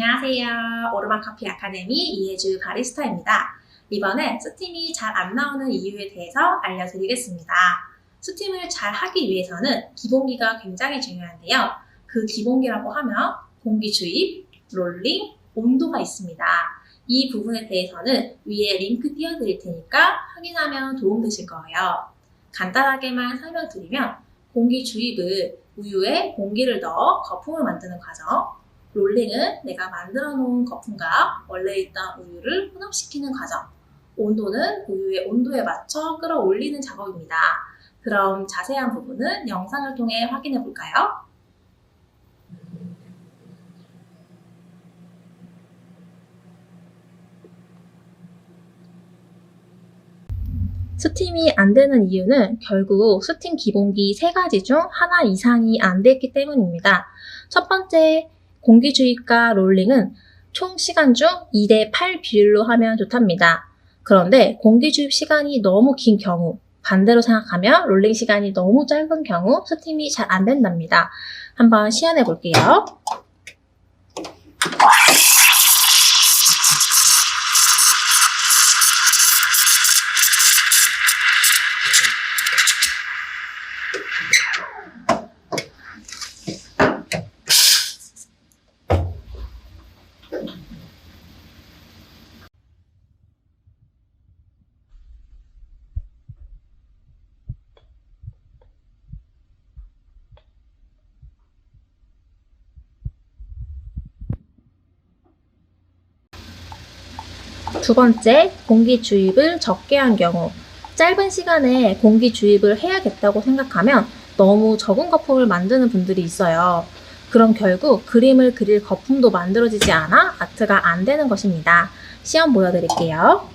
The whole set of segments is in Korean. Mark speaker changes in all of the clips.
Speaker 1: 안녕하세요. 오르막 커피 아카데미 이혜주 바리스타입니다. 이번에 스팀이 잘 안 나오는 이유에 대해서 알려드리겠습니다. 스팀을 잘 하기 위해서는 기본기가 굉장히 중요한데요. 그 기본기라고 하면 공기 주입, 롤링, 온도가 있습니다. 이 부분에 대해서는 위에 링크 띄워드릴 테니까 확인하면 도움되실 거예요. 간단하게만 설명드리면 공기 주입은 우유에 공기를 넣어 거품을 만드는 과정, 롤링은 내가 만들어 놓은 거품과 원래 있던 우유를 혼합시키는 과정, 온도는 우유의 온도에 맞춰 끌어올리는 작업입니다. 그럼 자세한 부분은 영상을 통해 확인해 볼까요? 스팀이 안 되는 이유는 결국 스팀 기본기 3가지 중 하나 이상이 안 됐기 때문입니다. 첫 번째, 공기 주입과 롤링은 총 시간 중 2대8 비율로 하면 좋답니다. 그런데 공기 주입 시간이 너무 긴 경우, 반대로 생각하면 롤링 시간이 너무 짧은 경우 스팀이 잘 안 된답니다. 한번 시연해 볼게요. 두 번째, 공기 주입을 적게 한 경우. 짧은 시간에 공기 주입을 해야겠다고 생각하면 너무 적은 거품을 만드는 분들이 있어요. 그럼 결국 그림을 그릴 거품도 만들어지지 않아 아트가 안 되는 것입니다. 시험 보여드릴게요.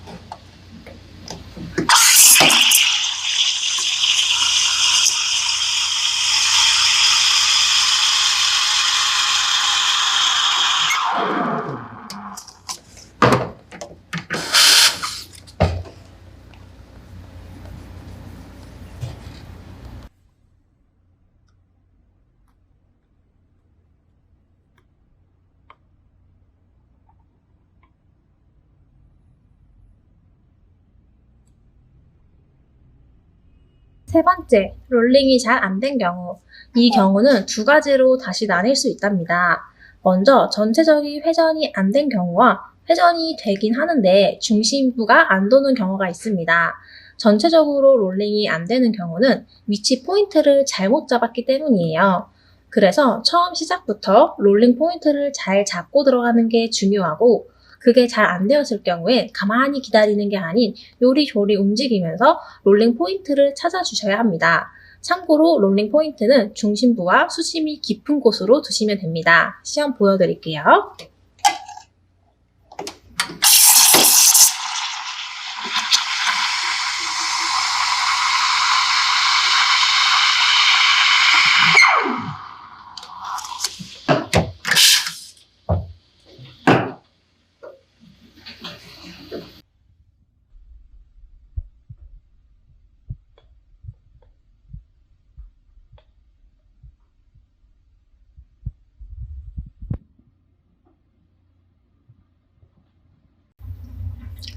Speaker 1: 세 번째, 롤링이 잘 안 된 경우. 이 경우는 두 가지로 다시 나뉠 수 있답니다. 먼저 전체적인 회전이 안 된 경우와 회전이 되긴 하는데 중심부가 안 도는 경우가 있습니다. 전체적으로 롤링이 안 되는 경우는 위치 포인트를 잘못 잡았기 때문이에요. 그래서 처음 시작부터 롤링 포인트를 잘 잡고 들어가는 게 중요하고, 그게 잘 안 되었을 경우에 가만히 기다리는 게 아닌 요리조리 움직이면서 롤링 포인트를 찾아주셔야 합니다. 참고로 롤링 포인트는 중심부와 수심이 깊은 곳으로 두시면 됩니다. 시험 보여드릴게요.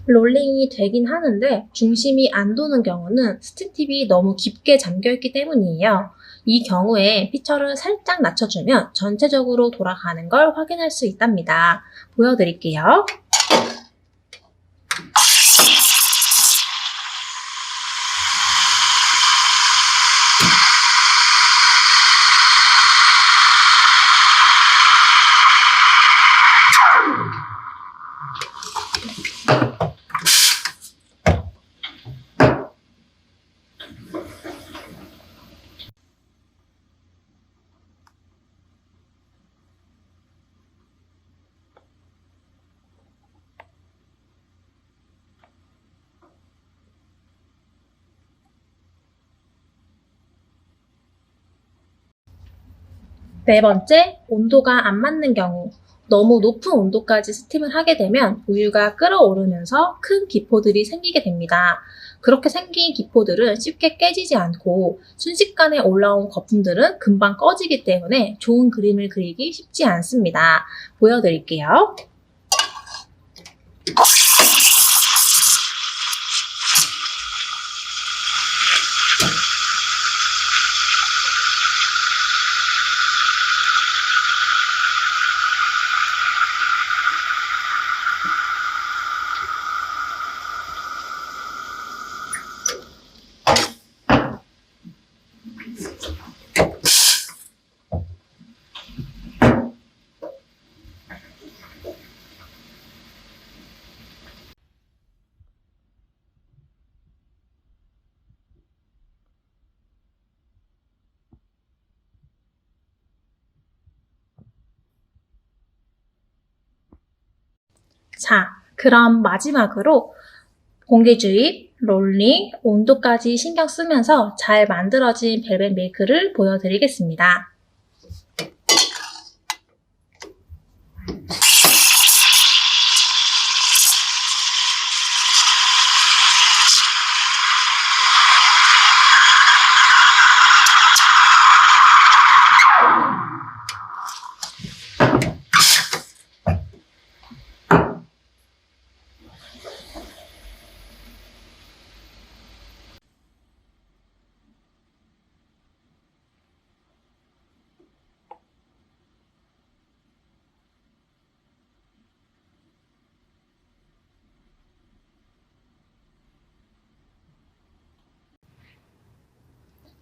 Speaker 1: 롤링이 되긴 하는데 중심이 안 도는 경우는 스팀팁이 너무 깊게 잠겨있기 때문이에요. 이 경우에 피처를 살짝 낮춰주면 전체적으로 돌아가는 걸 확인할 수 있답니다. 보여드릴게요. 네 번째, 온도가 안 맞는 경우. 너무 높은 온도까지 스팀을 하게 되면 우유가 끓어오르면서 큰 기포들이 생기게 됩니다. 그렇게 생긴 기포들은 쉽게 깨지지 않고 순식간에 올라온 거품들은 금방 꺼지기 때문에 좋은 그림을 그리기 쉽지 않습니다. 보여드릴게요. 자, 그럼 마지막으로 공기 주입, 롤링, 온도까지 신경 쓰면서 잘 만들어진 벨벳 밀크를 보여드리겠습니다.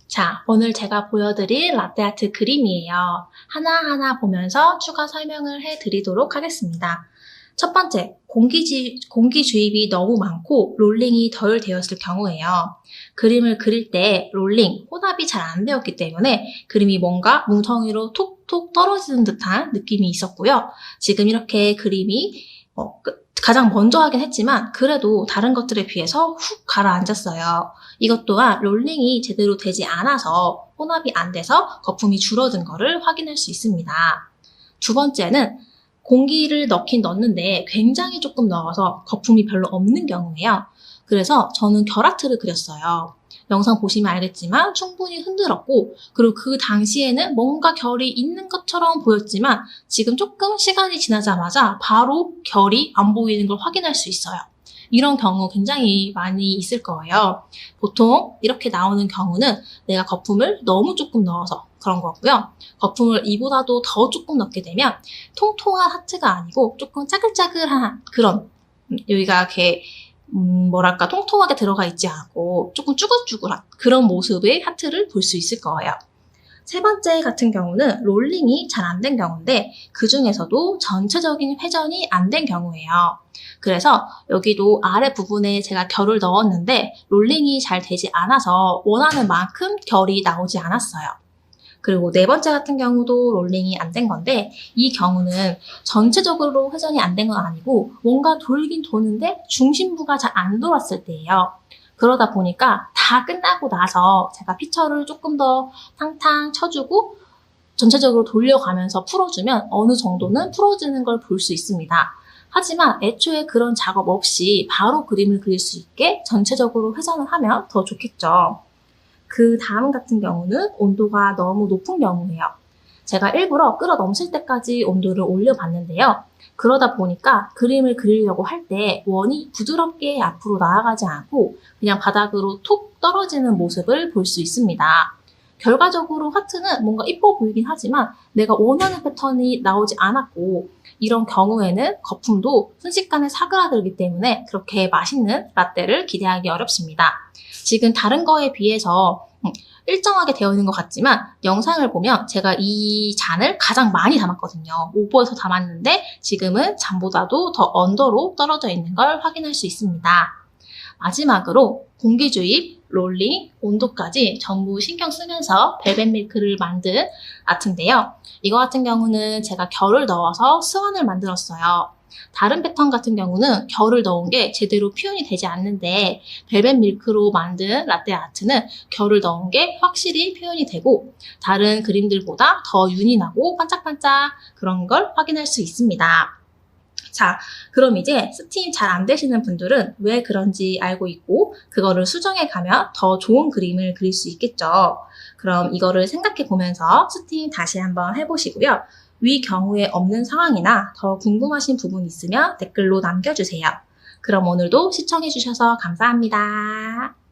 Speaker 1: 자, 오늘 제가 보여드릴 라떼아트 그림이에요. 하나하나 보면서 추가 설명을 해드리도록 하겠습니다. 첫 번째, 공기 주입이 너무 많고 롤링이 덜 되었을 경우에요. 그림을 그릴 때 롤링, 혼합이 잘 안 되었기 때문에 그림이 뭔가 뭉텅이로 톡톡 떨어지는 듯한 느낌이 있었고요. 지금 이렇게 그림이 가장 먼저 하긴 했지만 그래도 다른 것들에 비해서 훅 가라앉았어요. 이것 또한 롤링이 제대로 되지 않아서 혼합이 안 돼서 거품이 줄어든 거를 확인할 수 있습니다. 두 번째는 공기를 넣긴 넣는데 굉장히 조금 넣어서 거품이 별로 없는 경우예요. 그래서 저는 결아트를 그렸어요. 영상 보시면 알겠지만 충분히 흔들었고 그리고 그 당시에는 뭔가 결이 있는 것처럼 보였지만 지금 조금 시간이 지나자마자 바로 결이 안 보이는 걸 확인할 수 있어요. 이런 경우 굉장히 많이 있을 거예요. 보통 이렇게 나오는 경우는 내가 거품을 너무 조금 넣어서 그런 거고요. 거품을 이보다도 더 조금 넣게 되면 통통한 하트가 아니고 조금 짜글짜글한 그런 여기가 이렇게 뭐랄까 통통하게 들어가 있지 않고 조금 쭈글쭈글한 그런 모습의 하트를 볼 수 있을 거예요. 세 번째 같은 경우는 롤링이 잘 안 된 경우인데 그 중에서도 전체적인 회전이 안 된 경우예요. 그래서 여기도 아래 부분에 제가 결을 넣었는데 롤링이 잘 되지 않아서 원하는 만큼 결이 나오지 않았어요. 그리고 네 번째 같은 경우도 롤링이 안 된 건데 이 경우는 전체적으로 회전이 안 된 건 아니고 뭔가 돌긴 도는데 중심부가 잘 안 돌았을 때예요. 그러다 보니까 다 끝나고 나서 제가 피처를 조금 더 탕탕 쳐주고 전체적으로 돌려가면서 풀어주면 어느 정도는 풀어지는 걸 볼 수 있습니다. 하지만 애초에 그런 작업 없이 바로 그림을 그릴 수 있게 전체적으로 회전을 하면 더 좋겠죠. 그 다음 같은 경우는 온도가 너무 높은 경우예요. 제가 일부러 끓어 넘칠 때까지 온도를 올려봤는데요. 그러다 보니까 그림을 그리려고 할 때 원이 부드럽게 앞으로 나아가지 않고 그냥 바닥으로 톡 떨어지는 모습을 볼 수 있습니다. 결과적으로 하트는 뭔가 이뻐 보이긴 하지만 내가 원하는 패턴이 나오지 않았고 이런 경우에는 거품도 순식간에 사그라들기 때문에 그렇게 맛있는 라떼를 기대하기 어렵습니다. 지금 다른 거에 비해서 일정하게 되어 있는 것 같지만 영상을 보면 제가 이 잔을 가장 많이 담았거든요. 오버해서 담았는데 지금은 잔보다도 더 언더로 떨어져 있는 걸 확인할 수 있습니다. 마지막으로 공기 주입, 롤링, 온도까지 전부 신경 쓰면서 벨벳 밀크를 만든 아트인데요. 이거 같은 경우는 제가 결을 넣어서 스완을 만들었어요. 다른 패턴 같은 경우는 결을 넣은 게 제대로 표현이 되지 않는데 벨벳 밀크로 만든 라떼 아트는 결을 넣은 게 확실히 표현이 되고 다른 그림들보다 더 윤이 나고 반짝반짝 그런 걸 확인할 수 있습니다. 자, 그럼 이제 스팀 잘 안 되시는 분들은 왜 그런지 알고 있고 그거를 수정해 가면 더 좋은 그림을 그릴 수 있겠죠. 그럼 이거를 생각해 보면서 스팀 다시 한번 해보시고요. 위 경우에 없는 상황이나 더 궁금하신 부분 있으면 댓글로 남겨주세요. 그럼 오늘도 시청해 주셔서 감사합니다.